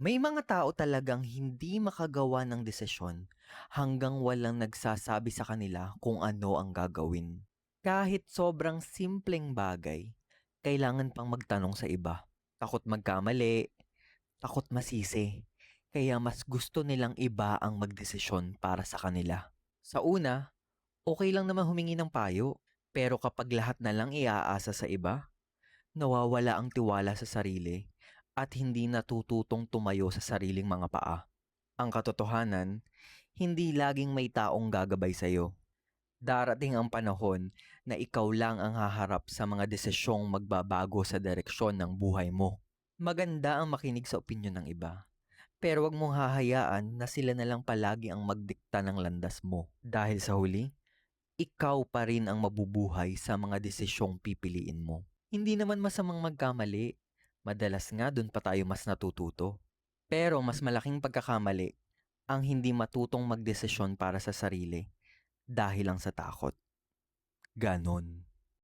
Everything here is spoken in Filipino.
May mga tao talagang hindi makagawa ng desisyon hanggang walang nagsasabi sa kanila kung ano ang gagawin. Kahit sobrang simpleng bagay, kailangan pang magtanong sa iba. Takot magkamali, takot masisi. Kaya mas gusto nilang iba ang magdesisyon para sa kanila. Sa una, okay lang naman humingi ng payo. Pero kapag lahat na lang iaasa sa iba, nawawala ang tiwala sa sarili at hindi natututong tumayo sa sariling mga paa. Ang katotohanan, hindi laging may taong gagabay sa'yo. Darating ang panahon na ikaw lang ang haharap sa mga desisyong magbabago sa direksyon ng buhay mo. Maganda ang makinig sa opinyon ng iba, pero wag mong hahayaan na sila na lang palagi ang magdikta ng landas mo. Dahil sa huli, ikaw pa rin ang mabubuhay sa mga desisyong pipiliin mo. Hindi naman masamang magkamali. Madalas nga dun pa tayo mas natututo. Pero mas malaking pagkakamali ang hindi matutong magdesisyon para sa sarili dahil lang sa takot. Ganon.